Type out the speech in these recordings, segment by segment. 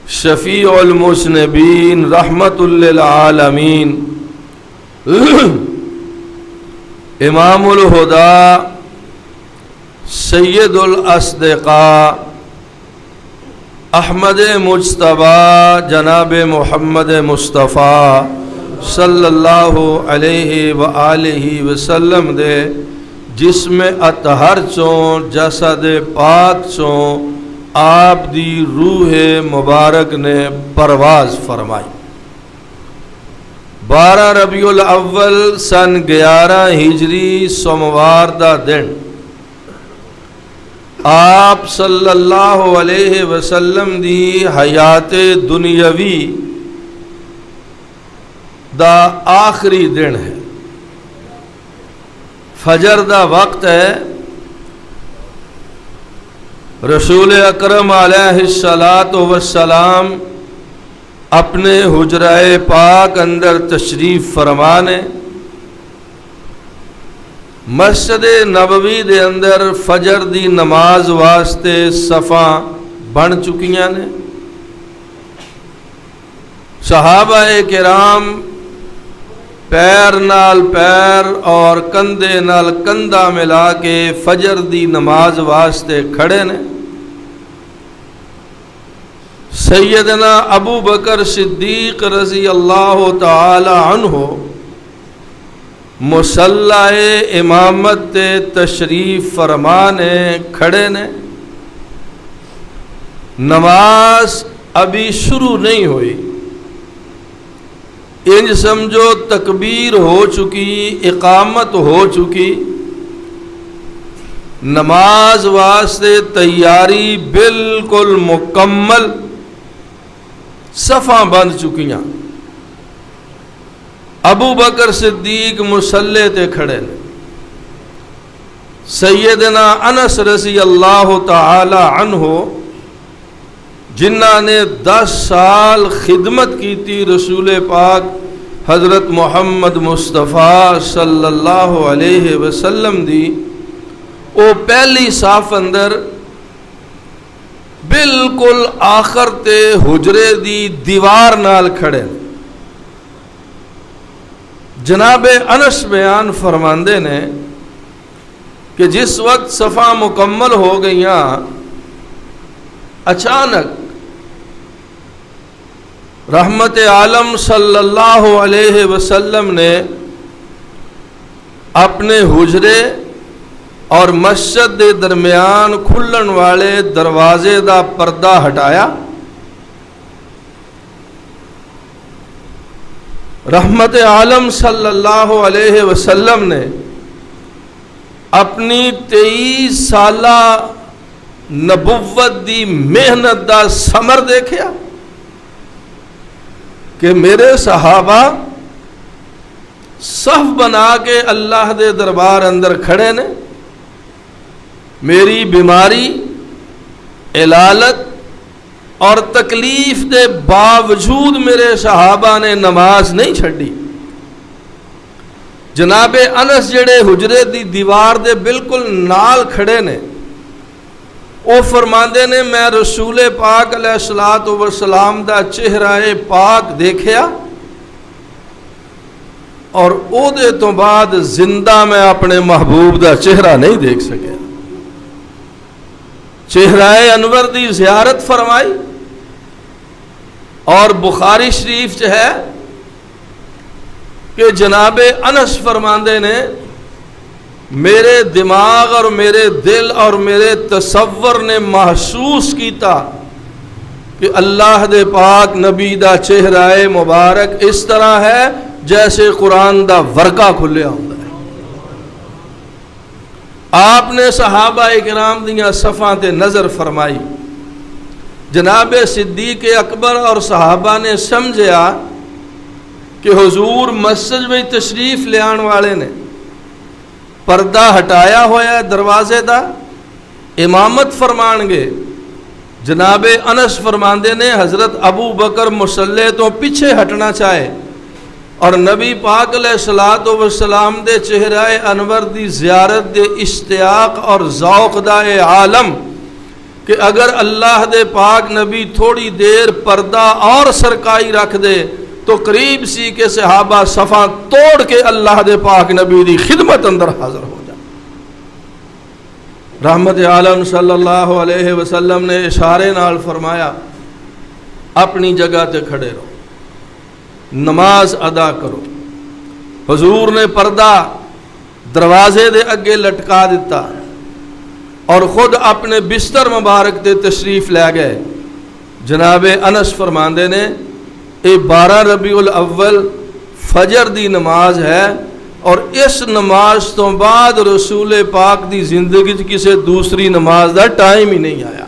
شفیع المذنبین رحمت للعالمین امام الہدیٰ سید الاصدقاء احمد مجتبیٰ جناب محمد مصطفیٰ صلی اللہ علیہ وآلہ وسلم دے جسم اطہر چوں جسد پاک چوں آپ دی روح مبارک نے پرواز فرمائی۔ 12 ربیع الاول سن 11 ہجری سوموار دا دن آپ صلی اللہ علیہ وسلم دی حیات دنیاوی دا آخری دن ہے، فجر دا وقت ہے۔ رسول اکرم علیہ الصلاۃ والسلام اپنے حجرہ پاک اندر تشریف فرمانے، مسجد نبوی دے اندر فجر دی نماز واسطے صفاں بن چکیاں نے۔ صحابہ کرام پیر نال پیر اور کندھے نال کندھا ملا کے فجر دی نماز واسطے کھڑے نے۔ سیدنا ابو بکر صدیق رضی اللہ تعالی عنہ مصلی امامت تے تشریف فرمانے کھڑے نے۔ نماز ابھی شروع نہیں ہوئی، انج سمجھو تکبیر ہو چکی، اقامت ہو چکی، نماز واسطے تیاری بالکل مکمل، صفاں بند چکیاں۔ ابو بکر صدیق مصلی تے کھڑے نے۔ سیدنا انس رضی اللہ تعالی عنہ جنہاں نے 10 سال خدمت کی تھی رسول پاک حضرت محمد مصطفیٰ صلی اللہ علیہ وسلم دی، وہ پہلی صف اندر بالکل آخر تے حجرے دی دیوار نال کھڑے۔ جناب انس بیان فرماندے نے کہ جس وقت صفاں مکمل ہو گئیاں، اچانک رحمت عالم صلی اللہ علیہ وسلم نے اپنے حجرے اور مسجد دے درمیان کھلن والے دروازے دا پردہ ہٹایا۔ رحمت عالم صلی اللہ علیہ وسلم نے اپنی 23 سالہ نبوت دی محنت دا ثمر دیکھیا کہ میرے صحابہ صف بنا کے اللہ دے دربار اندر کھڑے نے، میری بیماری، علالت اور تکلیف دے باوجود میرے صحابہ نے نماز نہیں چھڈی۔ جناب انس جڑے حجرے دی دیوار دے بالکل نال کھڑے نے، وہ فرماندے نے میں رسول پاک علیہ الصلوۃ والسلام دا چہرہ پاک دیکھیا اور او دے تو بعد زندہ میں اپنے محبوب دا چہرہ نہیں دیکھ سکیا۔ چہرہ انور دی زیارت فرمائی، اور بخاری شریف ہے کہ جناب انس فرماندے نے میرے دماغ اور میرے دل اور میرے تصور نے محسوس کیتا کہ اللہ دے پاک نبی دا چہرہ مبارک اس طرح ہے جیسے قرآن دا ورقہ کھلیا ہوندا ہے۔ آپ نے صحابہ کرام دیاں صفاں تے نظر فرمائی، جناب صدیق اکبر اور صحابہ نے سمجھیا کہ حضور مسجد میں تشریف لے آن والے نے، پردہ ہٹایا ہوا ہے دروازے دا، امامت فرمان گے۔ جناب انس فرماندے نے حضرت ابو بکر مصلی تو پیچھے ہٹنا چاہے اور نبی پاک علیہ الصلوۃ والسلام دے چہرہ انور دی زیارت دے اشتیاق اور ذوق دا عالم کہ اگر اللہ دے پاک نبی تھوڑی دیر پردہ اور سرکائی رکھ دے تو قریب سی کہ صحابہ صفاں توڑ کے اللہ دے پاک نبی دی خدمت اندر حاضر ہو جائے۔ رحمت عالم صلی اللہ علیہ وسلم نے اشارے نال فرمایا اپنی جگہ تے کھڑے رہو، نماز ادا کرو۔ حضور نے پردہ دروازے دے اگے لٹکا دیتا اور خود اپنے بستر مبارک تے تشریف لے گئے۔ جناب انس فرماندے نے یہ 12 ربیع الاول فجر دی نماز ہے اور اس نماز تو بعد رسول پاک دی زندگی کسی دوسری نماز دا ٹائم ہی نہیں آیا۔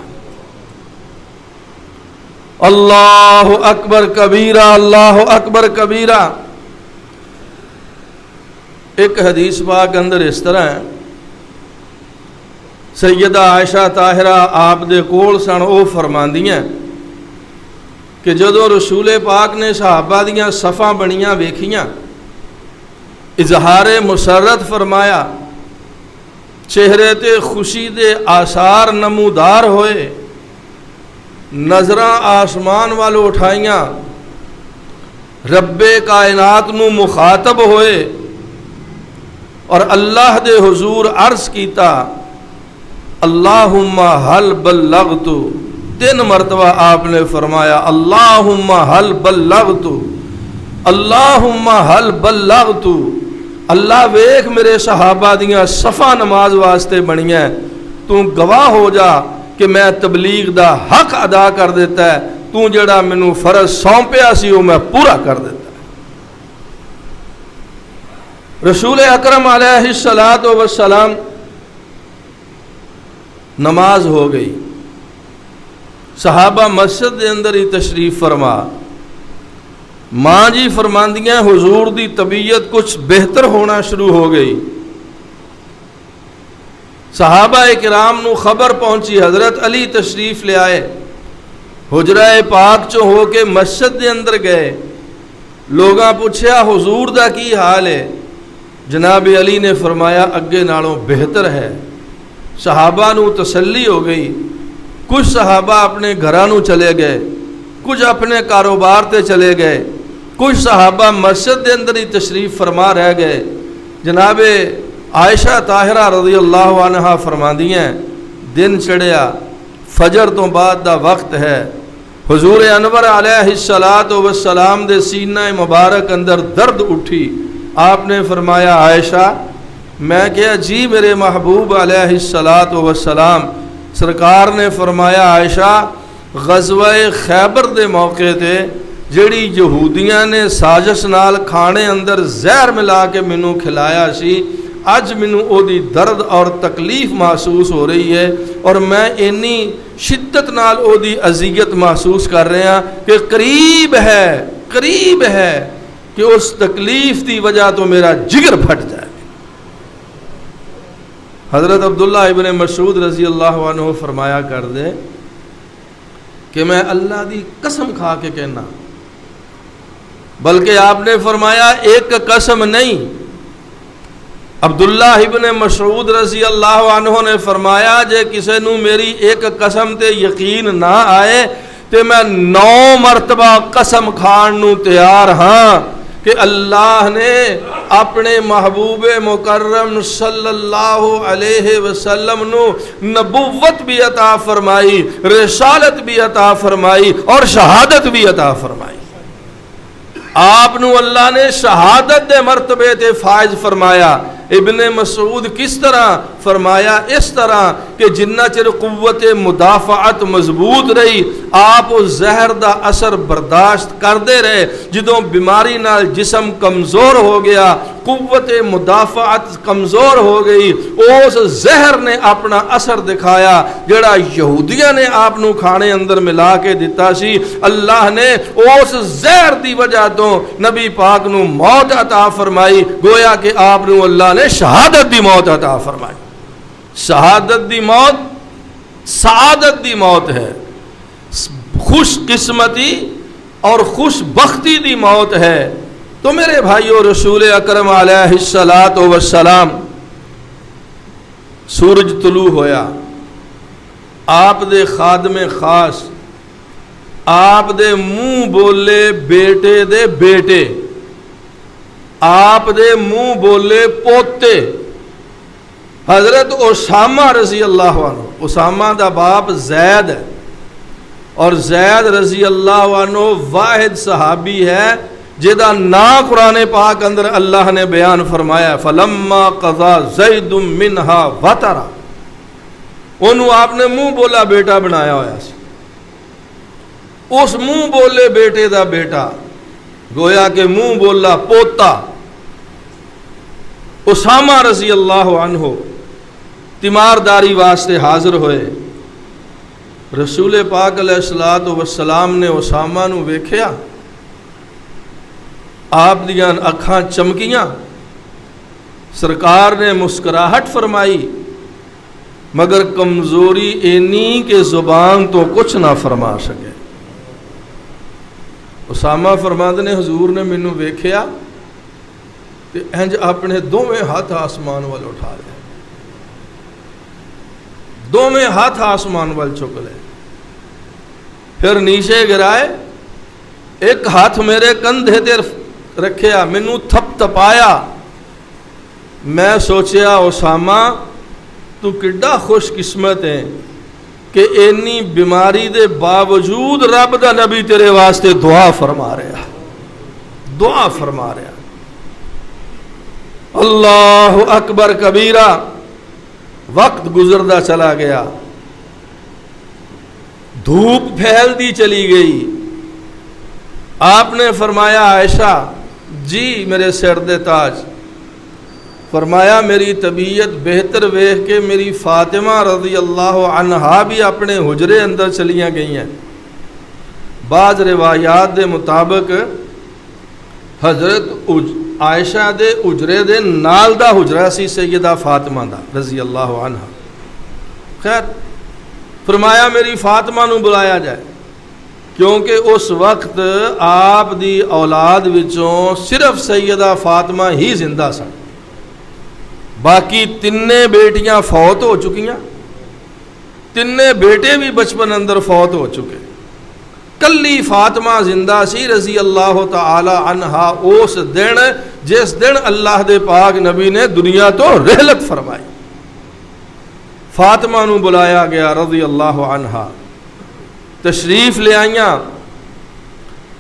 اللہ اکبر کبیرہ، اللہ اکبر کبیرہ۔ ایک حدیث پاک اندر اس طرح ہے، سیدہ عائشہ طاہرہ آپ دے کول سن، وہ فرماندیاں کہ جدو رسول پاک نے صحابہ دیاں صفاں بنیاں ویکھیاں، اظہار مسرت فرمایا، چہرے تے خوشی دے آثار نمودار ہوئے، نظراں آسمان والو اٹھائیاں، رب کائنات نو مخاطب ہوئے اور اللہ دے حضور عرض کیتا اللہم حل بلغت۔ 3 مرتبہ آپ نے فرمایا اللہم حل بلغت، اللہم حل بلغت۔ اللہ ویکھ میرے صحابہ دیاں صفا نماز واسطے بنیاں، تو گواہ ہو جا کہ میں تبلیغ دا حق ادا کر دیتا ہے، تو جڑا مینوں فرض سونپیا سی وہ میں پورا کر دیتا ہے۔ رسول اکرم علیہ الصلوۃ والسلام نماز ہو گئی، صحابہ مسجد دے اندر ہی تشریف فرما۔ ماں جی فرماندیاں حضور دی طبیعت کچھ بہتر ہونا شروع ہو گئی۔ صحابہ کرام نو خبر پہنچی، حضرت علی تشریف لے آئے، حجرہ پاک چو ہو کے مسجد دے اندر گئے، لوگاں پوچھیا حضور دا کی حال ہے؟ جناب علی نے فرمایا اگے نالوں بہتر ہے۔ صحابہ نو تسلی ہو گئی، کچھ صحابہ اپنے گھراں نو چلے گئے، کچھ اپنے کاروبار تے چلے گئے، کچھ صحابہ مسجد دے اندر ہی تشریف فرما رہ گئے۔ جناب عائشہ طاہرہ رضی اللہ عنہا فرماندیاں دن چڑھیا، فجر تو بعد دا وقت ہے، حضور انور علیہ الصلوۃ والسلام دے سینہ مبارک اندر درد اٹھی۔ آپ نے فرمایا عائشہ، میں کہا جی میرے محبوب علیہ الصلوۃ والسلام۔ سرکار نے فرمایا عائشہ غزوہ خیبر دے موقع تے جڑی یہودیاں نے سازش نال کھانے اندر زہر ملا کے مینوں کھلایا سی، اج مینوں او دی درد اور تکلیف محسوس ہو رہی ہے اور میں انی شدت نال او دی اذیت محسوس کر رہا کہ قریب ہے کہ اس تکلیف دی وجہ تو میرا جگر پھٹ جائے۔ حضرت عبداللہ ابن مسعود رضی اللہ عنہ فرمایا کر دے کہ میں اللہ دی قسم کھا کے کہنا، بلکہ آپ نے فرمایا ایک قسم نہیں، عبداللہ ابن مسعود رضی اللہ عنہ نے فرمایا جے کسے نو میری ایک قسم تے یقین نہ آئے تے میں 9 مرتبہ قسم کھان نو تیار ہاں کہ اللہ نے اپنے محبوب مکرم صلی اللہ علیہ وسلم نو نبوت بھی عطا فرمائی، رسالت بھی عطا فرمائی اور شہادت بھی عطا فرمائی۔ آپ نو اللہ نے شہادت دے مرتبے تے فائز فرمایا۔ ابن مسعود کس طرح فرمایا؟ اس طرح کہ جنہ چر قوت مدافعت مضبوط رہی آپ اس زہر دا اثر برداشت کردے رہے، جدوں بیماری نال جسم کمزور ہو گیا، قوت مدافعت کمزور ہو گئی، اس زہر نے اپنا اثر دکھایا جڑا یہودیاں نے آپ نو کھانے اندر ملا کے دیتا سی۔ اللہ نے اس زہر دی وجہ تو نبی پاک نو موت عطا فرمائی، گویا کہ آپ نو اللہ نے شہادت دی موت عطا فرمائی۔ شہادت دی موت سعادت دی موت ہے، خوش قسمتی اور خوش بختی دی موت ہے۔ تو میرے بھائیو، رسول اکرم علیہ الصلوۃ والسلام، سورج طلوع ہویا، آپ دے خادم خاص، آپ دے منہ بولے بیٹے دے بیٹے، آپ دے منہ بولے پوتے حضرت اسامہ رضی اللہ عنہ۔ اسامہ دا باپ زید ہے، اور زید رضی اللہ عنہ واحد صحابی ہے جہاں نا قرآن پاک اندر اللہ نے بیان فرمایا فلما قضا زید منہا وطرا، انہوں آپ نے منہ بولا بیٹا بنایا ہوا سی، اس منہ بولے بیٹے دا بیٹا گویا کہ منہ بولا پوتا اسامہ رضی اللہ عنہ تیمارداری واسطے حاضر ہوئے۔ رسول پاک علیہ الصلوۃ والسلام نے اسامہ نو ویکھیا، آپ دیاں اکھاں چمکیاں، سرکار نے مسکراہٹ فرمائی، مگر کمزوری اینی کہ زبان تو کچھ نہ فرما سکے۔ اسامہ فرماندے نے حضور نے مینوں ویکھیا تے انج اپنے دوویں ہاتھ آسمان وال اٹھا لے، دوویں ہاتھ آسمان وال چک لے، پھر نیچے گرائے، ایک ہاتھ میرے کندھے تے رکھیا، مینوں تھپ تپایا۔ میں سوچیا اسامہ تو کڈا خوش قسمت ہے کہ اینی بیماری دے باوجود رب دا نبی تیرے واسطے دعا فرما رہا، دعا فرما رہا۔ اللہ اکبر کبیرہ، وقت گزردا چلا گیا، دھوپ پھیلتی چلی گئی۔ آپ نے فرمایا عائشہ جی میرے سر دے تاج، فرمایا میری طبیعت بہتر ویکھ کے میری فاطمہ رضی اللہ عنہا بھی اپنے حجرے اندر چلیاں گئی ہیں۔ بعض روایات دے مطابق حضرت عائشہ دے حجرے دے نال دا حجرہ سی سیدہ فاطمہ دا رضی اللہ عنہا۔ خیر فرمایا میری فاطمہ نو بلایا جائے، کیونکہ اس وقت آپ دی اولاد وچوں صرف سیدہ فاطمہ ہی زندہ سن، باقی تینے بیٹیاں فوت ہو چکیاں، تینے بیٹے بھی بچپن اندر فوت ہو چکے، کلی فاطمہ زندہ سی رضی اللہ تعالی عنہا اس دن جس دن اللہ دے پاک نبی نے دنیا تو رحلت فرمائی۔ فاطمہ نو بلایا گیا رضی اللہ عنہا، تشریف لے آئیاں،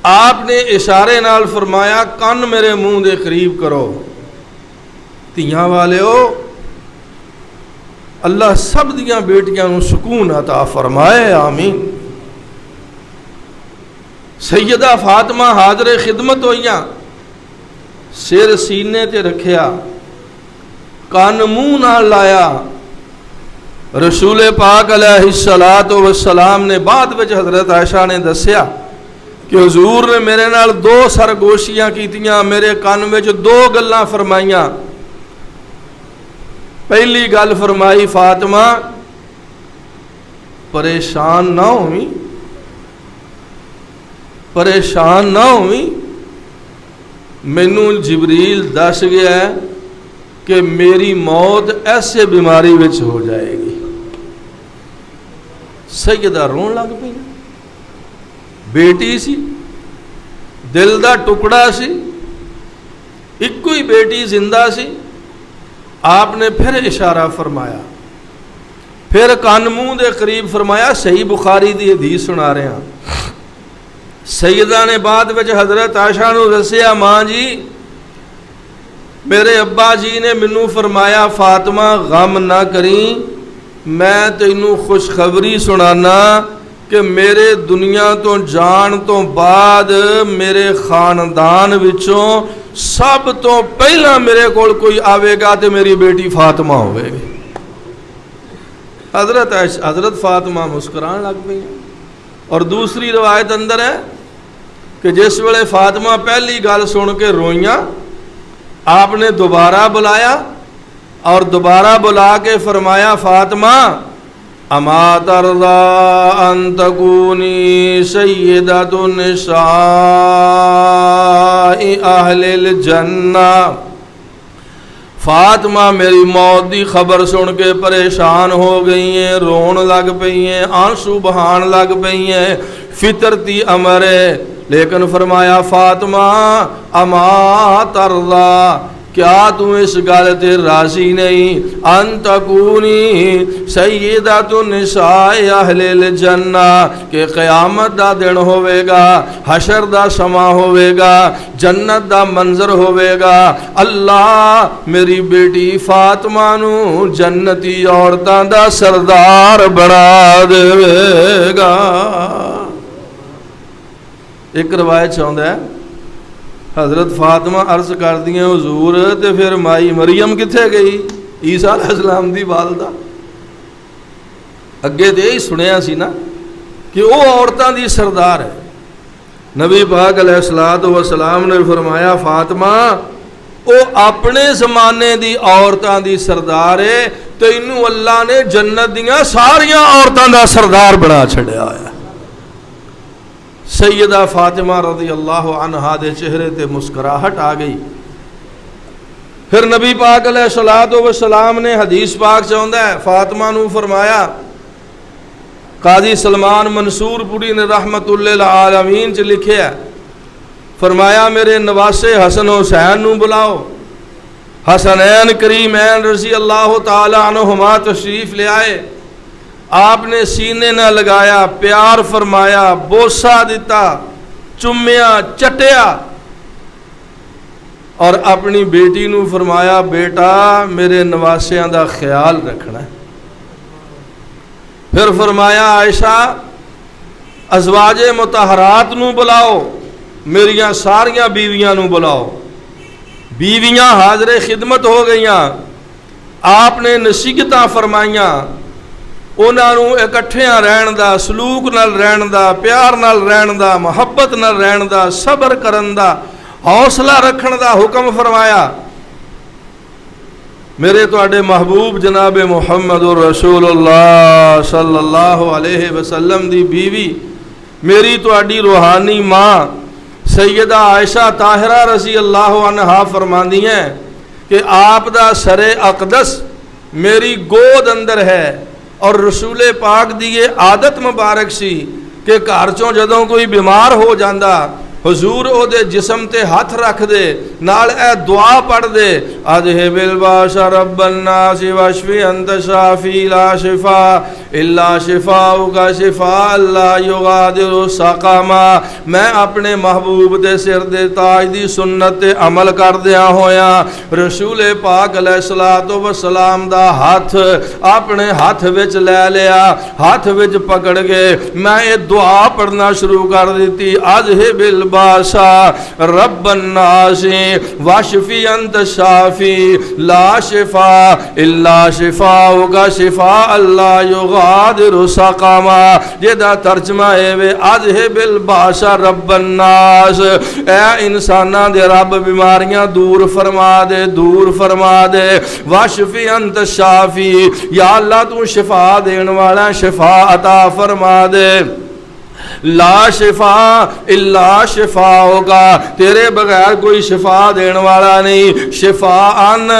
آپ نے اشارے نال فرمایا کن میرے منہ دے قریب کرو۔ تیاں والے ہو، اللہ سب دیاں بیٹیاں نو سکون عطا فرمائے، آمین۔ سیدہ فاطمہ حاضر خدمت ہوئیاں، سر سینے تے رکھیا، کان منہ نہ لایا۔ رسول پاک علیہ الصلوۃ والسلام نے بعد وچ حضرت عائشہ نے دسیا کہ حضور نے میرے نال دو سرگوشیاں کیتیاں، میرے کان وچ دو گلاں فرمائیاں۔ پہلی گل فرمائی فاطمہ پریشان نہ ہوئی، پریشان نہ ہوئی، مینوں جبریل دس گیا ہے کہ میری موت ایسے بیماری وچ ہو جائے گی۔ سیدہ رون لگ پئی، بیٹی سی، دل دا ٹکڑا سی، ایک ہی بیٹی زندہ سی۔ آپ نے پھر اشارہ فرمایا، پھر کان منہ دے قریب فرمایا، صحیح بخاری دی حدیث سنا رہے ہیں۔ سیدہ نے بعد وچ حضرت عائشہ نو دسیا ماں جی میرے ابا جی نے منوں فرمایا فاطمہ غم نہ کریں، میں تینوں خوشخبری سنانا کہ میرے دنیا تو جان تو بعد میرے خاندان وچوں سب تو پہلا میرے کول کوئی آوے گا تو میری بیٹی فاطمہ ہوئے گی۔ حضرت فاطمہ مسکران لگ پئی۔ اور دوسری روایت اندر ہے کہ جس ویلے فاطمہ پہلی گل سن کے روئیاں، آپ نے دوبارہ بلایا اور دوبارہ بلا کے فرمایا فاطمہ اما ترضى ان تكوني سيدة النساء اہل الجنہ۔ فاطمہ میری موت دی خبر سن کے پریشان ہو گئی ہیں، رون لگ پئی ہیں، آنسو بہان لگ پئی ہیں، فطرتی امر ہے۔ لیکن فرمایا فاطمہ اما ترضا، کیا تم اس گل تے راضی نہیں ان تکونی سیدۃ النساء اہل الجنہ، کہ قیامت دا دن ہوئے گا، حشر دا سما ہوئے گا، جنت دا منظر ہوئے گا، اللہ میری بیٹی فاطمہ نو جنتی عورتاں دا سردار بنا دے گا۔ ایک روایت چاہتا ہے حضرت فاطمہ عرض کر دیا حضور تے پھر مائی مریم کتھے گئی، عیسیٰ علیہ السلام دی والدہ؟ اگے تے ہی سنیا سی نا کہ وہ عورتاں دی سردار ہے۔ نبی پاک علیہ السلام نے فرمایا فاطمہ وہ اپنے زمانے دی عورتاں دی سردار ہے، تینوں اللہ نے جنت دیاں ساریاں عورتاں دا سردار بنا چھڑیا ہے۔ سیدہ فاطمہ رضی اللہ عنہا دے چہرے تے مسکراہٹ آ گئی۔ پھر نبی پاک علیہ السلام نے حدیث پاک چاہتا ہے فاطمہ نو فرمایا، قاضی سلمان منصور پوری نے رحمت اللہ العالمین چ لکھے ہے، فرمایا میرے نواسے حسن حسین نو بلاؤ۔ حسنین کریمین رضی اللہ تعالی عنہما تشریف لے آئے، آپ نے سینے نہ لگایا، پیار فرمایا، بوسہ دیتا، چمیا، چٹیا، اور اپنی بیٹی نو فرمایا بیٹا میرے نواسیاں دا خیال رکھنا ہے۔ پھر فرمایا عائشہ ازواج مطہرات نو بلاؤ، میریاں ساریاں بیویاں نو بلاؤ۔ بیویاں حاضر خدمت ہو گئیاں، آپ نے نصیحتاں فرمائیاں، انہاں نو اکٹھیاں رہن دا، سلوک نال رہن دا، پیار نال رہن دا، محبت نال رہن دا، صبر کرن دا، حوصلہ رکھن دا حکم فرمایا۔ میرے تواڈے محبوب جناب محمد رسول اللہ صلی اللہ علیہ وسلم دی بیوی، میری تواڈی روحانی ماں سیدہ عائشہ طاہرہ رضی اللہ عنہا فرماندی ہیں کہ آپ دا سر اقدس میری گود اندر ہے، اور رسول پاک دی یہ عادت مبارک سی کہ گھر چوں جدوں کوئی بیمار ہو جاندا حضور او دے جسم تے ہاتھ رکھ دے، نال اے دعا پڑھ دے، اذهب الباس رب الناس واشفی انت شافی لا شفاء الا شفاؤک شفاء لا یغادر سقما۔ میں اپنے محبوب دے سر دے تاج دی سنت تے عمل کر دیا ہویا، رسول پاک علیہ الصلوۃ والسلام دا ہاتھ اپنے ہاتھ وچ لے لیا، ہاتھ وچ پکڑ کے میں یہ دعا پڑھنا شروع کر دیتی، اذهب الباس رب الناس واشفی انت شافی لا شفاء الا شفاؤک شفاء لا یغادر سقما۔ جدا ترجمہ ہے وے اذهب الباس رب الناس، اے انساناں دے رب بیماریاں دور فرما دے، دور فرما دے، واشفی انت شافی، یا اللہ تو شفا دین والا، شفا عطا فرما دے، لا شفاء الا شفاؤکا، تیرے بغیر کوئی شفا دین والا نہیں، شفاءن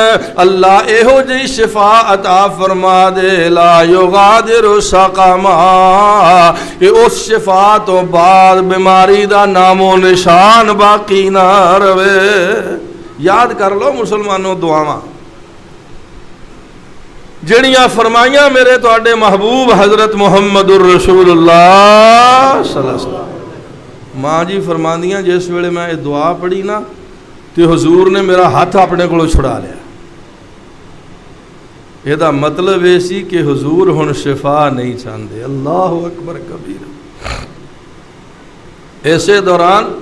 اللہ ایہو جی شفا عطا فرما دے، لا یغادر سقما، کہ اس شفا تو بعد بیماری دا نام و نشان باقی نہ رہے۔ یاد کر لو مسلمانوں دعاواں جڑیاں فرمائیاں میرے تواڈے محبوب حضرت محمد الرسول اللہ صلی اللہ علیہ وسلم۔ ماں جی فرماندیاں جس ویلے میں یہ دعا پڑھی نا تے حضور نے میرا ہاتھ اپنے کولوں چھڑا لیا۔ یہ دا مطلب یہ سی کہ حضور ہن شفا نہیں چاہندے۔ اللہ اکبر کبیر۔ ایسے دوران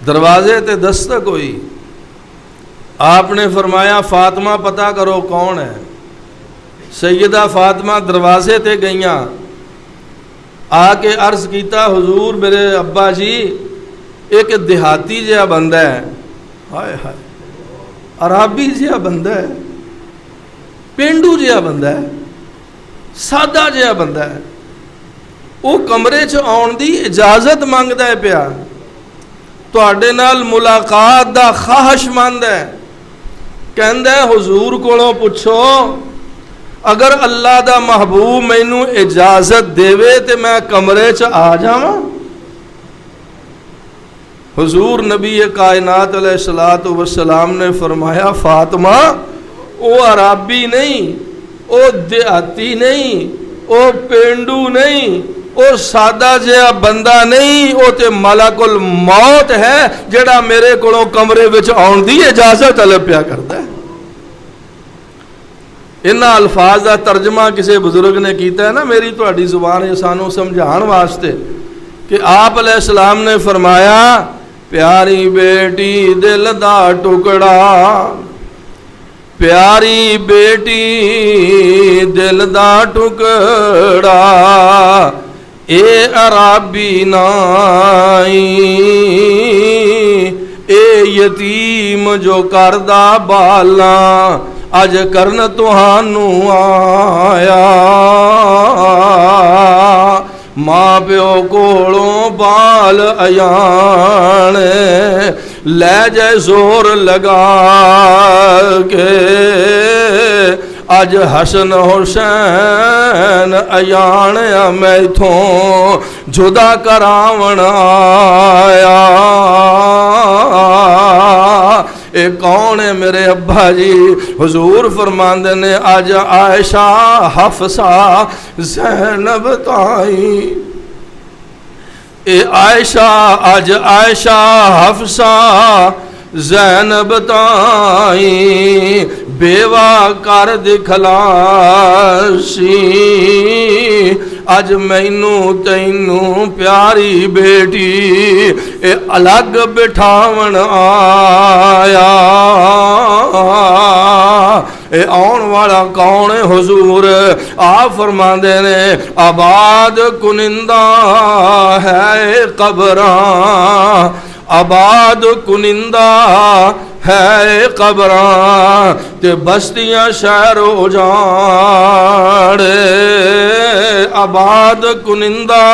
دروازے تے دستک ہوئی، آپ نے فرمایا فاطمہ پتہ کرو کون ہے۔ سیدہ فاطمہ دروازے تے گئیاں، آ کے عرض کیتا حضور میرے ابا جی ایک دیہاتی جہا بندہ ہے، ہائے ہائے عربی جہا بندہ ہے، پینڈو جہا بندہ ہے، سادہ جہا بندہ ہے، وہ کمرے چ آن دی اجازت منگدا ہے پیا، تواڈے نال ملاقات دا خواہش مند ہے، کہندا ہے حضور کولوں پوچھو اگر اللہ دا محبوب مینوں اجازت دیوے تے میں کمرے چ آ جاواں؟ حضور نبی کائنات علیہ الصلوۃ والسلام نے فرمایا فاطمہ او عربی نہیں، او دیہاتی نہیں، او پینڈو نہیں، او سادہ جہا بندہ نہیں، او تے ملک الموت ہے جڑا میرے کولوں کمرے وچ آن دی اجازت طلب پیا کردا ہے۔ انہاں الفاظ دا ترجمہ کسی بزرگ نے کیتا ہے نا میری تہاڈی زبان سانوں سمجھان واسطے کہ آپ علیہ السلام نے فرمایا پیاری بیٹی دل دا ٹکڑا، پیاری بیٹی دل دا ٹکڑا، اے عربی نائی، اے یتیم جو کردہ بالاں اج کرن تہانوں آیا، ماں پیو کولوں بال ایان لے جائے زور لگا کے، اج حسن حسین ایان میں تھوں جدا کراون آیا۔ اے کون ہے میرے ابا جی؟ حضور فرماندے نے آج عائشہ حفصہ زینب تائیں، اے عائشہ آج عائشہ حفصہ زینب تائیں بیوہ کر دکھلاسی، اج مینوں تینوں پیاری بیٹی اے الگ بٹھاون آیا۔ اے آن والا کون ہے حضور؟ آپ فرماندے نے آباد کنندہ ہے قبراں، آباد کنندہ ہے قبراں تے بستیاں شہر اجاڑ، آباد کنندہ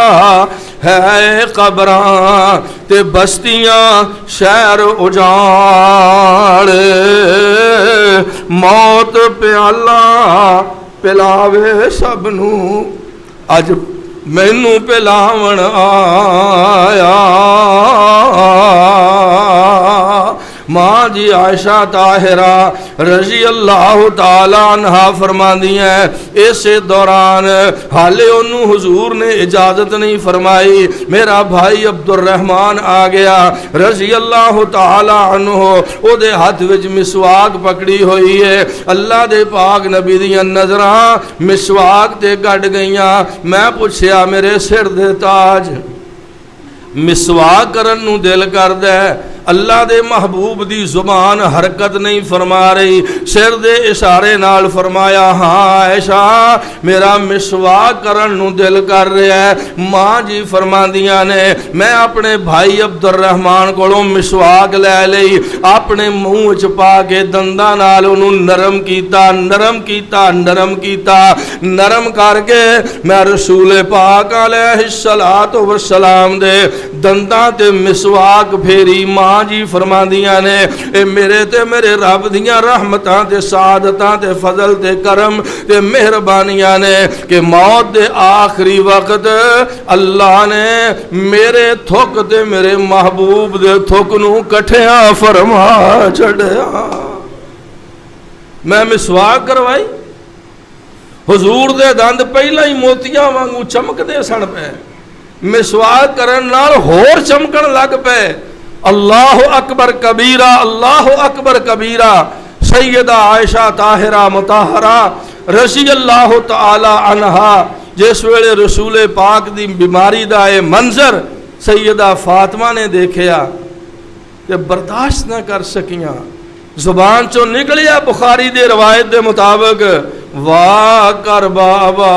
ہے قبراں تے بستیاں شہر اجاڑ، موت پیالہ پلاوے سب نوں اج مینوں پلاون آیا۔ ماں جی عائشہ طاہرہ رضی اللہ تعالیٰ عنہ فرماندی ہیں اسے دوران حالے انہوں حضور نے اجازت نہیں فرمائی، میرا بھائی عبد الرحمن آ گیا رضی اللہ تعالیٰ عنہ، او دے ہاتھ وچ مسواک پکڑی ہوئی ہے، اللہ دے پاک نبی دیاں نظراں مسواک تے گڈ گئیاں، میں پوچھیا میرے سر دے تاج مسواک کرن نو دل کردا ہے، اللہ دے محبوب دی زبان حرکت نہیں فرما رہی، سر دے اشارے نال فرمایا ہاں عائشہ میرا مسواک کرن نو دل کر رہا ہے۔ ماں جی فرماندیاں نے میں اپنے بھائی عبد الرحمن کولوں مسواک لے لئی، اپنے منہ وچ پا کے دنداں نال انہوں نرم کیتا نرم کیتا نرم کیتا، نرم کر کے میں رسول پاک علیہ الصلوۃ والسلام دے دنداں تے مسواک پھیری۔ ماں جی فرماندیاں نے اے میرے تے میرے رب دیاں رحمتاں تے سعادتاں تے فضل تے کرم تے مہربانیاں نے کہ موت دے آخری وقت اللہ نے میرے تھک تے میرے محبوب دے تھک نو کٹھیاں فرما چھڑیا۔ میں مسواک کروائی، حضور دے دند پہلا ہی موتیاں وانگو چمک دے سن پے، مسواک کرن نال ہور چمکن لگ پے۔ اللہ اکبر کبیرہ، اللہ اکبر کبیرہ۔ سیدہ عائشہ طاہرہ مطہرہ رضی اللہ تعالی عنہا جس ویلے رسول پاک دی بیماری دا اے منظر سیدہ فاطمہ نے دیکھیا کہ برداشت نہ کر سکیاں، زبان چو نکلیا بخاری دے روایت دے مطابق واہ کر بابا،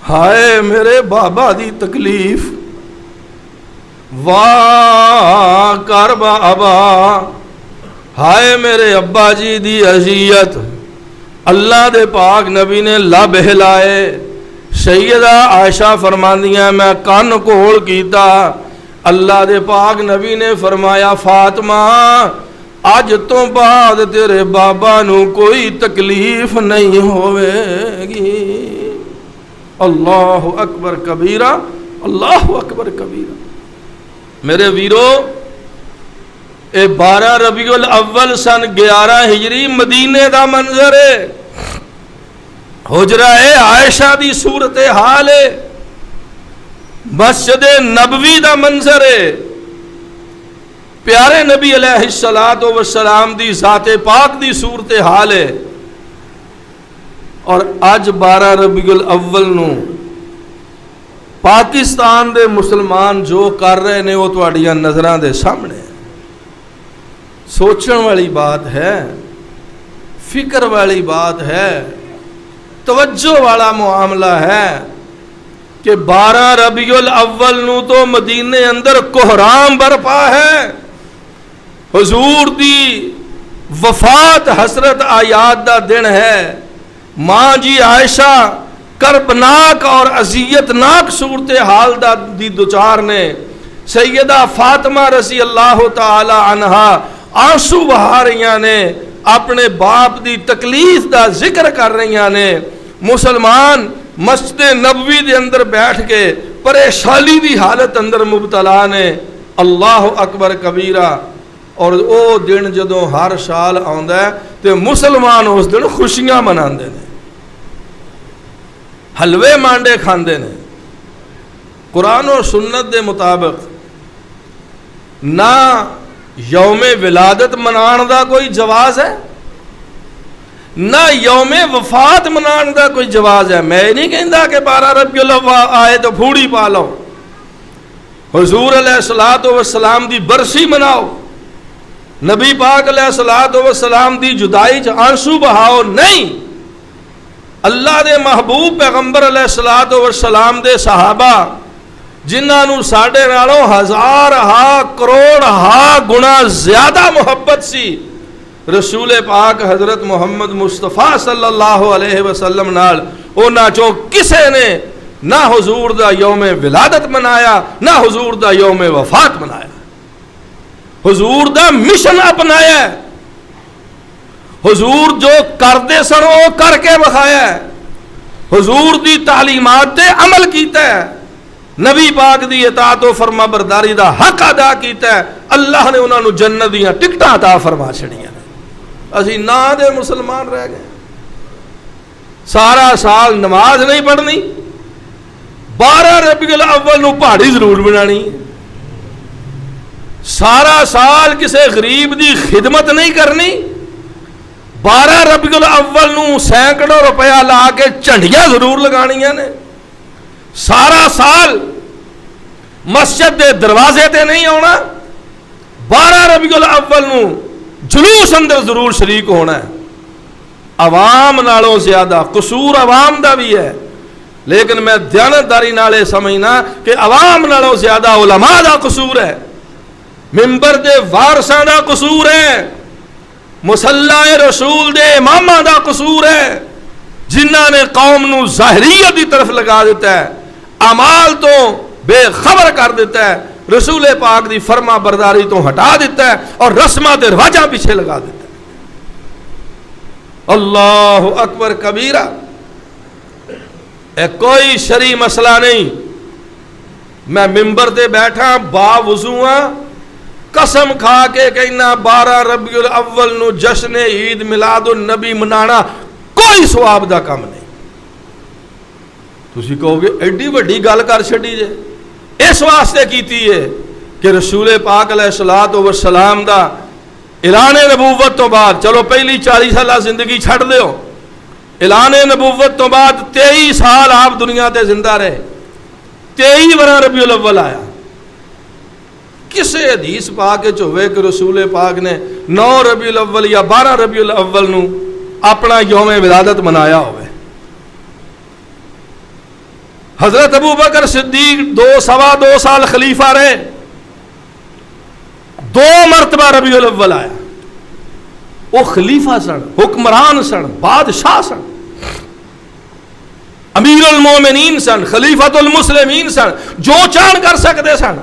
ہائے میرے بابا دی تکلیف، واہ کر بابا، ہائے میرے ابا جی دی اذیت۔ اللہ دے پاک نبی نے لب ہلائے، سیدہ عائشہ فرماندیاں میں کان کول کیتا، اللہ دے پاک نبی نے فرمایا فاطمہ اج تو بعد تیرے بابا نو کوئی تکلیف نہیں ہوے گی۔ اللہ اکبر کبیرہ، اللہ اکبر کبیرہ۔ میرے ویرو، اے 12 ربیع الاول سن 11 ہجری مدینے دا منظر ہے، حجرہ عائشہ دی صورت حال ہے، مسجد نبوی دا منظر ہے، پیارے نبی علیہ الصلوۃ والسلام دی ذات پاک دی صورت حال ہے۔ اور اج 12 ربیع الاول نو پاکستان دے مسلمان جو کر رہے نے وہ تہاڈیاں نظراں دے سامنے ہے۔ سوچن والی بات ہے، فکر والی بات ہے، توجہ والا معاملہ ہے کہ 12 ربیع الاول نو تو مدینے اندر کوہرام برپا ہے، حضور دی وفات حسرت آیات دا دن ہے، ماں جی عائشہ کربناک اور اذیتناک صورتحال دی دوچار نے، سیدہ فاطمہ رضی اللہ تعالی عنہا آنسو بہا رہیاں نے، اپنے باپ دی تکلیف دا ذکر کر رہیاں نے، مسلمان مسجد نبوی دے اندر بیٹھ کے پریشانی دی حالت اندر مبتلا نے۔ اللہ اکبر کبیرہ۔ اور او دن جدوں ہر سال آندا ہے تے مسلمان اس دن خوشیاں مناندے نے، حلوے مانڈے کھاندے نے۔ قرآن و سنت دے مطابق نہ یوم ولادت منان دا کوئی جواز ہے، نہ یوم وفات منان دا کوئی جواز ہے۔ میں نہیں کہندا کہ 12 ربیع الاول آئے تو پھوڑی پا لو، حضور علیہ الصلوۃ والسلام دی برسی مناؤ، نبی پاک علیہ الصلوۃ والسلام دی جدائی چ آنسو بہاؤ، نہیں۔ اللہ دے محبوب پیغمبر علیہ الصلوۃ والسلام دے صحابہ جنہاں نو ساڈے نالوں ہزار ہا کروڑ ہا گنا زیادہ محبت سی رسول پاک حضرت محمد مصطفیٰ صلی اللہ علیہ وسلم نال، انہاں چوں کسے نے نہ حضور دا یوم ولادت منایا، نہ حضور دا یوم وفات منایا، حضور دا مشن اپنایا ہے، حضور جو کردے سن وہ کر کے بخایا ہے، حضور دی تعلیمات تے عمل کیتا ہے، نبی پاک دی اطاعت و فرما برداری دا حق ادا کیتا ہے، اللہ نے انہاں نو جنت دیاں ٹکٹاں عطا فرما چھڑیاں۔ اسی نا دے مسلمان رہ گئے، سارا سال نماز نہیں پڑھنی، 12 ربیع الاول نو پہاڑی ضرور بنانی، سارا سال کسے غریب دی خدمت نہیں کرنی، 12 ربیع الاول نو سینکڑوں روپیہ لا کے جھنڈیاں ضرور لگانیاں نے، سارا سال مسجد دے دروازے تے نہیں آنا، 12 ربیع الاول نو جلوس اندر ضرور شریک ہونا ہے۔ عوام نالوں زیادہ قصور عوام دا بھی ہے، لیکن میں دیانتداری نالے سمجھنا کہ عوام نالوں زیادہ علماء دا قصور ہے، منبر دے وارثاں دا قصور ہے، مصلی رسول دے اماماں دا قصور ہے، جنہاں نے قوم نو ظاہریت دی طرف لگا دیتا ہے، اعمال تو بے خبر کر دیتا ہے، رسول پاک دی فرما برداری تو ہٹا دیتا ہے اور رسمات رواجاں پیچھے لگا دیتا ہے۔ اللہ اکبر کبیرہ۔ اے کوئی شرعی مسئلہ نہیں، میں منبر تے بیٹھا با وضوءاں، قسم کھا کے کہنا 12 ربیع الاول نو جشن عید میلاد النبی منانا کوئی ثواب دا کام نہیں۔ تسی کہو گے ایڈی وڈی گل کر چھڈی جے، اس واسطے کیتی ہے کہ رسول پاک علیہ الصلوۃ والسلام دا اعلان نبوت تو بعد، چلو پہلی 40 سالہ زندگی چھڑ دیو، اعلان نبوت تو بعد 23 سال آپ دنیا تے زندہ رہے، 23 برا ربیع الاول آیا۔ کسے حدیث پاک ہوئے کہ رسول پاک نے 9 ربیع الاول یا 12 ربیع الاول نو اپنا یوم ولادت منایا ہوئے؟ حضرت ابو بکر صدیق 2 سال خلیفہ رہے، 2 مرتبہ ربیع الاول آیا، وہ خلیفہ سن، حکمران سن، بادشاہ سن، امیر المومنین سن، خلیفۃ المسلمین سن، جو چاہن کر سکتے سن،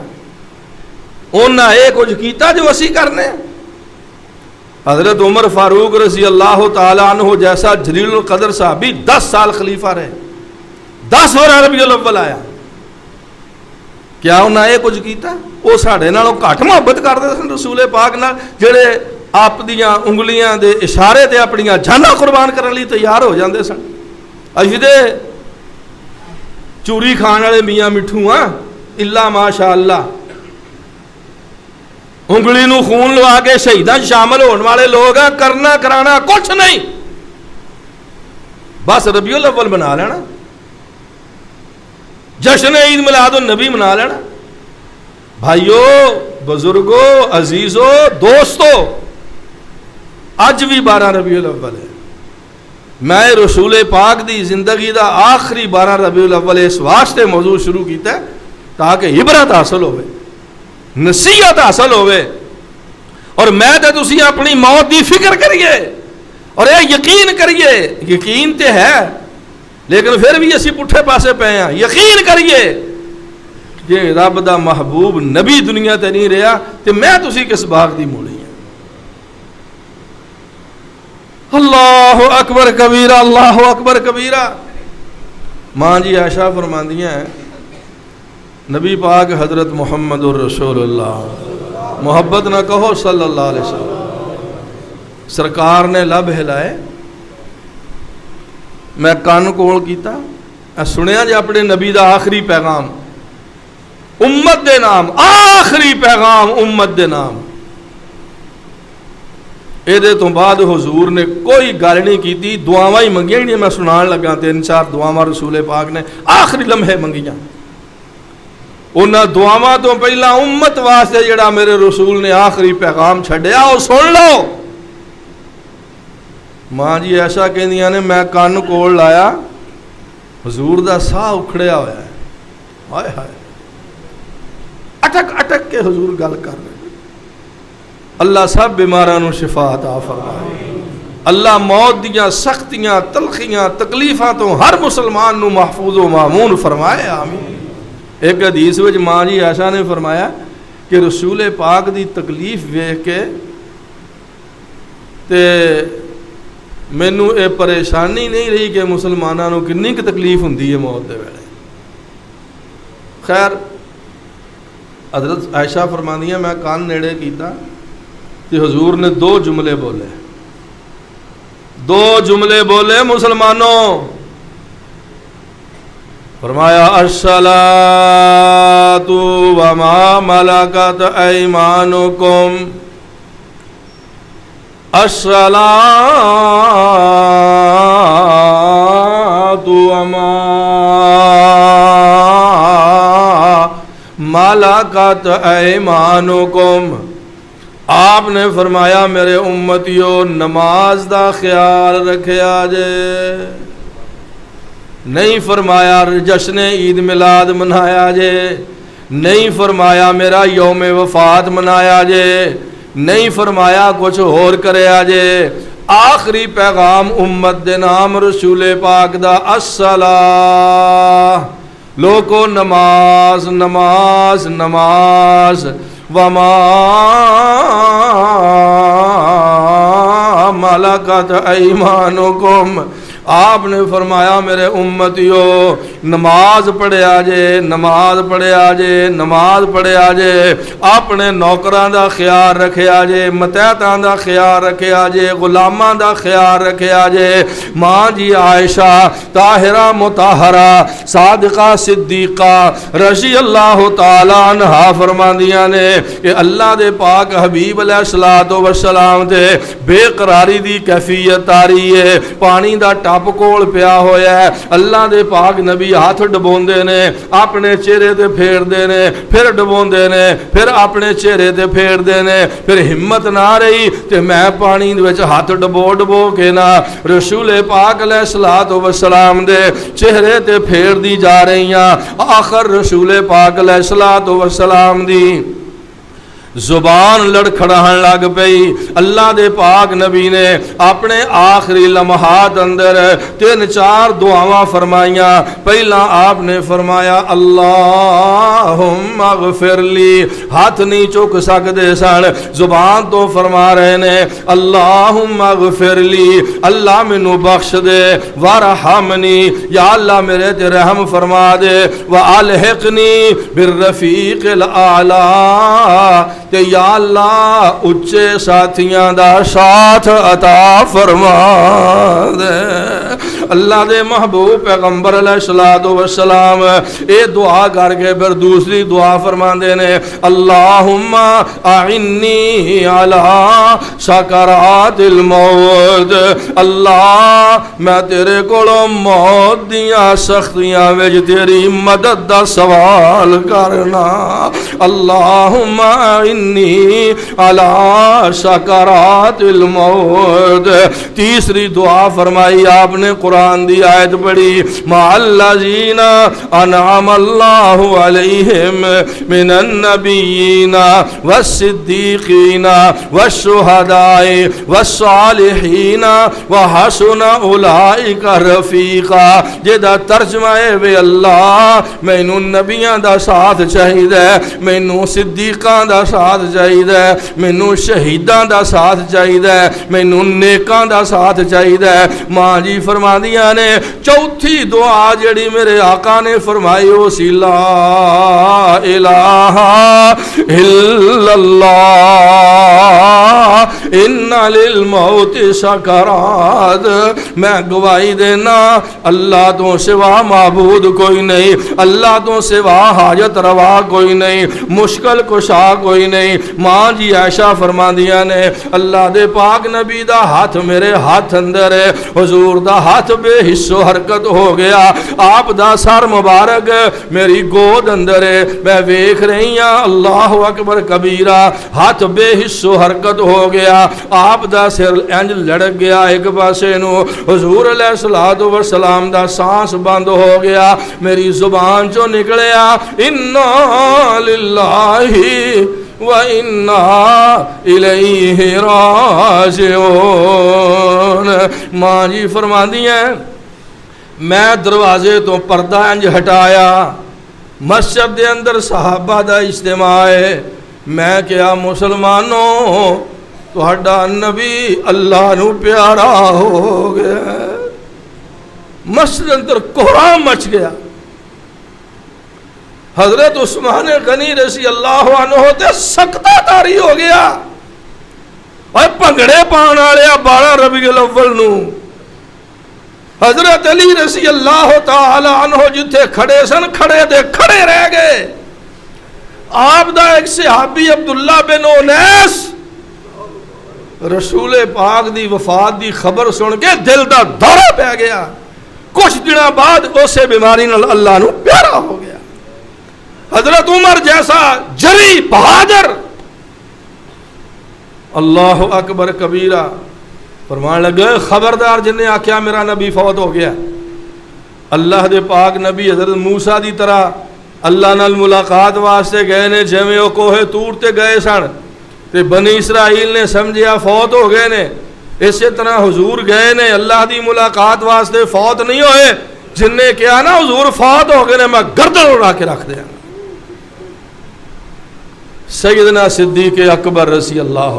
انہاں ایک کچھ کیتا جو اسی کرنے۔ حضرت عمر فاروق رضی اللہ تعالیٰ عنہ جیسا جلیل القدر صحابی 10 سال خلیفہ رہے، 10 وار ربیع الاول آیا، کیا انہیں یہ کچھ کیتا؟ وہ ساڑھے نالوں گھٹ محبت کرتے سن رسول پاک نال، جڑے آپ دیاں انگلیاں دے اشارے تے اپنی جاناں قربان کرنے لی تیار ہو جاندے سن۔ اسی دے چوری کھان والے میاں مٹھو ہاں الا ماشاء اللہ، انگلی نو خون لوا کے شہیداں شامل ہونے والے لوگ ہیں، کرنا کرانا کچھ نہیں، بس ربیع الاول بنا لینا، جشن عید میلاد النبی منا لینا۔ بھائیو، بزرگو، عزیزو، دوستو، اج بھی 12 ربیع الاول ہے۔ میں رسول پاک دی زندگی دا آخری 12 ربیع الاول اس واسطے موضوع شروع کیتا ہے تاکہ عبرت حاصل ہوئے، نصیحت حاصل ہوئے، اور میں تے تسی اپنی موت دی فکر کریے اور یہ یقین کریے، یقین تے ہے لیکن پھر بھی اسی پٹھے پاسے پے ہیں، یقین کریے کہ رب دا محبوب نبی دنیا تے نہیں رہا تے میں تسی کس باغ دی مولی ہیں۔ اللہ اکبر کبیرہ، اللہ اکبر کبیرہ۔ ماں جی عائشہ فرماندیاں ہیں نبی پاک حضرت محمد الرسول اللہ، محبت نہ کہو صلی اللہ علیہ وسلم، سرکار نے لب ہلائے، میں کان کول کیتا، سنیا جی اپنے نبی دا آخری پیغام امت دے نام، آخری پیغام امت دے نام۔ یہ تو بعد حضور نے کوئی گل نہیں کی، دعاواں ہی منگیاں ہی نہیں، میں سنان لگا 3-4 دعاواں رسول پاک نے آخری لمحے منگیاں۔ انہاں دعاواں تو پہلا امت واسطے جڑا میرے رسول نے آخری پیغام چھڈیا وہ سن لو۔ ماں جی ایسا کہندیاں نے میں کان کول لایا، حضور دا ساہ اکھڑیا ہوا ہے، ہائے ہائے، اٹک اٹک کے حضور گل کر رہے۔ اللہ سب بیماراں نو شفا عطا فرمائے، اللہ موت دیاں سختیاں، تلخیاں، تکلیفاں تو ہر مسلمان نو محفوظ و مامون فرمائے، آمین۔ ایک حدیث وچ ماں جی عائشہ نے فرمایا کہ رسول پاک دی تکلیف ویکھ کے تے مینوں اے پریشانی نہیں رہی کہ مسلماناں نو کنی کی تکلیف ہوندی ہے موت دے ویلے۔ خیر، حضرت عائشہ فرماندیاں میں کان نیڑے کیتا تے حضور نے 2 جملے بولے، 2 جملے بولے مسلمانوں، فرمایا الصلاۃ وما ملکت ایمانکم، الصلاۃ وما ملکت ایمانکم۔ آپ نے فرمایا میرے امتیو نماز دا خیال رکھیا جے، نہیں فرمایا جشن عید میلاد منایا جے، نہیں فرمایا میرا یوم وفات منایا جے، نہیں فرمایا کچھ اور کریا جے۔ آخری پیغام امت دے نام رسول پاک دا الصلاۃ، لوگو نماز نماز نماز، وما ملکت ایمانکم۔ آپ نے فرمایا میرے امتیو نماز پڑھیا جے، نماز پڑھیا جے، نماز پڑھیا جے، اپنے نوکراں دا خیال رکھیا جے، متحتاں دا خیال رکھیا جے، غلاماں دا خیال رکھیا جے۔ ماں جی عائشہ طاہرہ مطہرہ صادقہ صدیقہ رضی اللہ تعالیٰ عنہا فرماندیاں نے کہ اللہ دے پاک حبیب علیہ الصلوۃ والسلام تے بے قراری دی کیفیت آ رہی ہے، پانی دا ٹپ کول پیا ہویا ہے، اللہ دے پاک نبی ہاتھ ڈبوندے نے، اپنے چہرے تے پھیر دے نے، پھر ڈبوندے نے، پھر اپنے چہرے تے پھیر دے نے، پھر ہمت نہ رہی تے میں پانی وچ ہاتھ ڈبو ڈبو کے نا رسول پاک علیہ الصلوۃ والسلام دے چہرے تے پھیر دی جا رہی ہاں۔ آخر رسول پاک علیہ الصلوۃ والسلام دی زبان لڑکھڑاہن لگ پئی۔ اللہ دے پاک نبی نے اپنے آخری لمحات اندر 3-4 دعاواں فرمائیاں۔ پہلا آپ نے فرمایا اللہم اغفر لی، ہاتھ نہیں چک سکتے سن، زبان تو فرما رہے نے اللہم اغفر لی، اللہ مینوں بخش دے، وارحمنی، یا اللہ میرے تے رحم فرما دے، والحقنی بالرفیق الاعلی، کہ یا اللہ اچے ساتھیاں دا ساتھ عطا فرما دے۔ اللہ دے محبوب پیغمبر علیہ الصلوۃ والسلام اے دعا کر کے پھر دوسری دعا فرماندے نے اللہم اعنی علی سکرات الموت، اللہ میں تیرے کولوں موت دیاں سختیاں وچ تیری مدد دا سوال کرنا، اللہم اعنی علی سکرات الموت۔ تیسری دعا فرمائی آپ نے، قرآن دی آیت پڑھی مع الذین انعم اللہ علیہم من النبیین والصدیقین والشہداء والصالحین وحسن اولئک رفیقا، جدا ترجمہ ہے وے اللہ مینوں نبیاں دا ساتھ چاہیدا ہے، مینوں صدیقاں دا ساتھ چاہیدا ہے، مینوں شہیداں دا ساتھ چاہیدا ہے، مینوں نیکاں دا ساتھ چاہیدا ہے۔ ماں جی فرما دیا نے چوتھی دعا جڑی میرے آقا نے فرمائی وہ سی لا الہ الا اللہ ان للموت سکرات، میں گواہی دینا اللہ تو سوا معبود کوئی نہیں، اللہ تو سوا حاجت روا کوئی نہیں، مشکل کشا کوئی نہیں۔ ماں جی عائشہ فرما دیا نے اللہ دے پاک نبی دا ہاتھ میرے ہاتھ اندر ہے، حضور دا ہاتھ بے حصو حرکت ہو گیا، آپ دا سر مبارک میری گود اندر ہے، میں ویکھ رہی ہاں اللہ اکبر کبیرہ، ہاتھ بے حصو حرکت ہو گیا، آپ دا سر انج لڑک گیا ایک پاسے نو، حضور علیہ الصلوۃ والسلام دا سانس بند ہو گیا، میری زبان چو نکلیا انا للہ وَإِنَّا إِلَيْهِ رَاجِعُونَ۔ ماں جی فرما دی ہیں میں دروازے تو پردہ انج ہٹایا، مسجد دے اندر صحابہ دا اجتماع ہے، میں کیا مسلمانوں تہاڈا نبی اللہ نو پیارا ہو گیا، مسجد اندر کوہرام مچ گیا۔ حضرت عثمان غنی رضی اللہ عنہ تے سکتہ طاری ہو گیا، اور پنگڑے پان والے 12 ربیع الاول نو حضرت علی رضی اللہ تعالی عنہ جتھے کھڑے سن کھڑے دے کھڑے رہ گئے۔ آپ دا ایک صحابی عبداللہ بن انیس رسول پاک دی وفات دی خبر سن کے دل دا دورہ پہ گیا، کچھ دنوں بعد اسے بیماری نال اللہ نو پیارا ہو گیا۔ حضرت عمر جیسا جری بہادر، اللہ اکبر کبیرہ، فرمان لگے خبردار جن نے آکھیا میرا نبی فوت ہو گیا۔ اللہ دے پاک نبی حضرت موسیٰ دی طرح اللہ نال ملاقات واسطے گئے نے، جویں او کوہ طور تے گئے سن تے بنی اسرائیل نے سمجھیا فوت ہو گئے نے، اسی طرح حضور گئے نے اللہ دی ملاقات واسطے، فوت نہیں ہوئے۔ جن نے کہا نا حضور فوت ہو گئے نے، میں گردن اڑا کے رکھ دیا۔ سیدنا صدیق اکبر رضی اللہ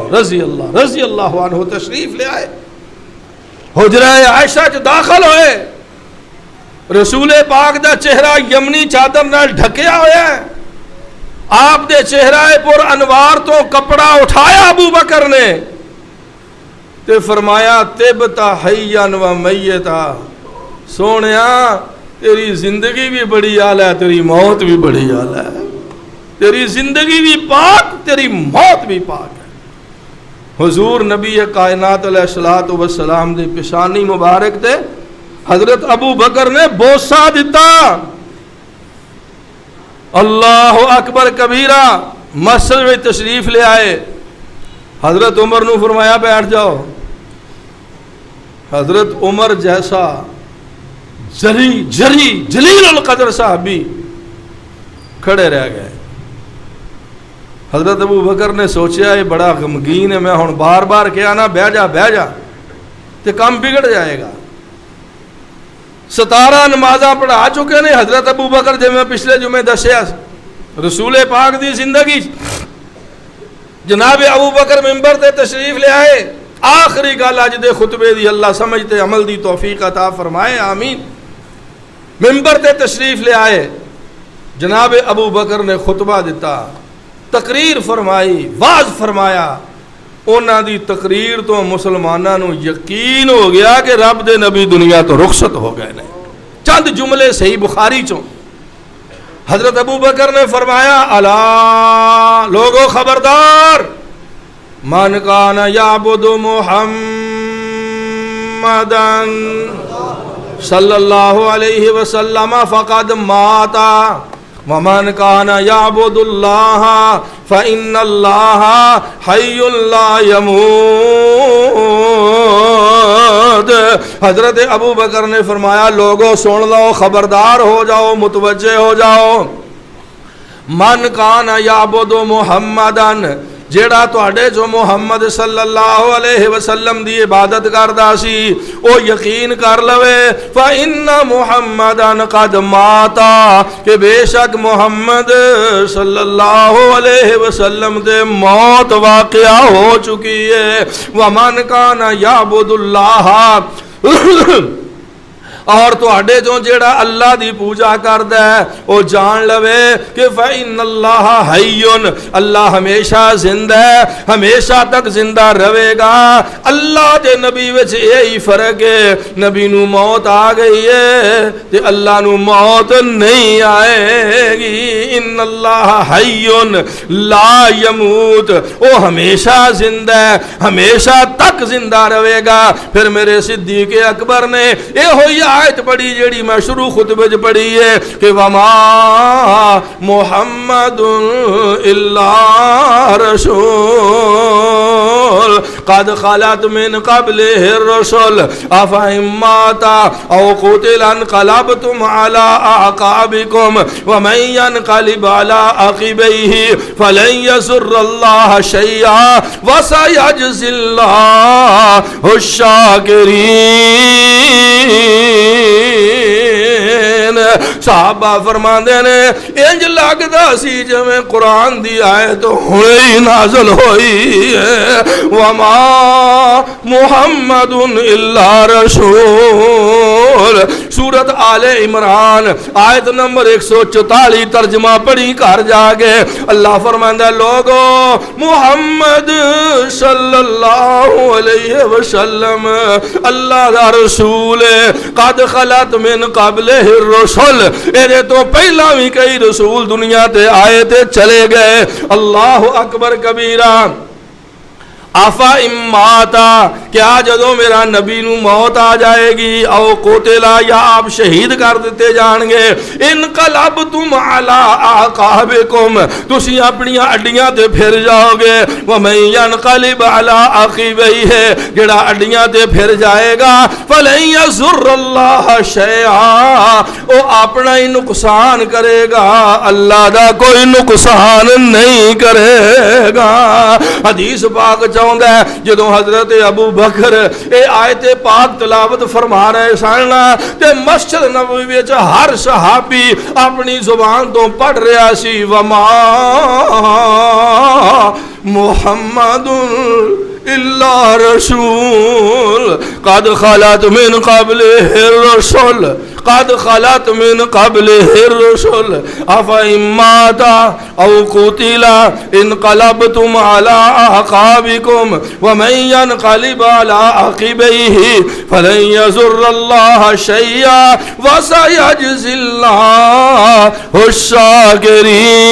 عنہ تشریف لے آئے، حجرہ عائشہ چ داخل ہوئے، رسول پاک دا چہرہ یمنی چادر نال ڈھکیا ہوا ہے، آپ دے چہرہ پر انوار تو کپڑا اٹھایا ابو بکر نے تے فرمایا تبتا حیان و میتا، سونیا تیری زندگی بھی بڑی اعلیٰ ہے، تیری موت بھی بڑی اعلیٰ ہے، تیری زندگی بھی پاک تیری موت بھی پاک ہے۔ حضور نبی کائنات علیہ الصلوۃ والسلام دے پیشانی مبارک تے حضرت ابو بکر نے بوسہ دیتا، اللہ اکبر کبیرہ، مسجد میں تشریف لے آئے، حضرت عمر نو فرمایا بیٹھ جاؤ۔ حضرت عمر جیسا جلیل القدر صحابی کھڑے رہ گئے۔ حضرت ابو بکر نے سوچیا یہ بڑا غمگین ہے، میں ہن بار بار کہا نا بہ جا تے کام بگڑ جائے گا۔ 17 نمازاں پڑھا چکے نے حضرت ابو بکر، جے میں پچھلے جمعے دسیا رسول پاک دی زندگی جناب ابو بکر ممبر تے تشریف لے آئے، آخری گل اج دے خطبے دی اللہ سمجھتے عمل دی توفیق عطا فرمائے، آمین۔ ممبر تے تشریف لے آئے، جناب ابو بکر نے خطبہ دیتا، تقریر فرمائی، واز فرمایا۔ انہاں دی تقریر تو مسلماناں نو یقین ہو گیا کہ رب دے نبی دنیا تو رخصت ہو گئے نے۔ چند جملے صحیح بخاری چوں حضرت ابو بکر نے فرمایا، الا لوگو خبردار، من کان یعبد محمدن صلی اللہ علیہ وسلم فقد مات ومن کان یعبد اللہ فإن اللہ حی لا یموت۔ حضرت ابو بکر نے فرمایا، لوگوں سن لو، خبردار ہو جاؤ، متوجہ ہو جاؤ، من کان یعبد محمدن، جیڑا تواڈے جو محمد صلی اللہ علیہ وسلم دی عبادت کردا سی او یقین کر لوے، فإن محمدن قد ماتا، کہ بے شک محمد صلی اللہ علیہ وسلم دے موت واقعہ ہو چکی ہے۔ ومن کان یعبد اللہ، اور تواڈے جو جیڑا اللہ دی پوجا کردا ہے او جان لوے کہ فإن اللہ حی، اللہ ہمیشہ زندہ ہے، ہمیشہ تک زندہ رہے گا۔ اللہ دے نبی وچ یہی فرق ہے، نبی نو موت آ گئی ہے تے اللہ نو موت نہیں آئے گی۔ ان اللہ حی لا یموت، او ہمیشہ زندہ ہے، ہمیشہ تک زندہ رہے گا۔ پھر میرے صدیق اکبر نے یہ ہوئی آیت پڑھی جیڑی میں شروع خطبے جو پڑھی ہے کہ وما محمد الا رسول قد خلت من قبله الرسل افإن مات او قتل انقلبتم على اعقابكم ومن ينقلب على عقبيه فلن يضر الله شيئا وسيجزي الله الشاکرین۔ صحابہ فرماندے نے انج لگدا سی جویں قرآن دی آیت ہوئی ہی نازل ہوئی ہے، وما محمد الا رسول۔ سورت آل عمران آیت نمبر 144 ترجمہ پڑھی گھر جا کے اللہ فرماندا لوگو محمد صلی اللہ علیہ وسلم اللہ دا رسول قد خلت من قبلہ الرسل، اے تو پہلا بھی کئی رسول دنیا تے آئے تے چلے گئے۔ اللہ اکبر کبیرہ۔ آفا اماتا، کیا جدو میرا نبی نو موت آ جائے گی، او قتلا، یا آپ شہید کر دیتے جان گے، انقلبتم علی اعقابکم، تسی اپنی اڈیاں تے پھر جاؤ گے، ومن ینقلب علی عقبیہ، جڑا اڈیاں تے پھر جائے گا، فلن یضر اللہ شیئا، او اپنا ہی نقصان کرے گا، اللہ دا کوئی نقصان نہیں کرے گا۔ حدیث پاک جدو حضرت ابو بکر اے آیت پاک تلاوت فرما رہے سن تے مسجد نبوی وچ ہر صحابی اپنی زبان تو پڑھ رہا سی، وما محمد الا رسول قد خلت من قبلہ الرسل قد خلت من قبلہ الرسل افإن مات او قتل انقلبتم على اعقابكم ومن ينقلب على عقبيه فلن يضر الله شيئا وسيجزي الله الشاکرین۔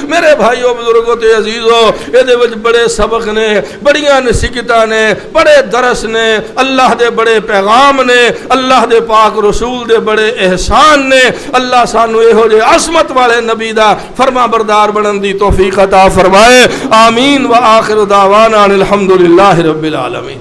میرے بھائیو بزرگوں تے عزیزو، یہ بڑے سبق نے، بڑیاں نصیحتاں نے، بڑے درس نے، اللہ دے بڑے پیغام نے، اللہ دے پاک رسول دے بڑے احسان نے۔ اللہ سانو یہو جے عظمت والے نبی دا فرما بردار بنن دی توفیق عطا فرمائے، آمین۔ وآخر دعوانا الحمدللہ رب العالمین۔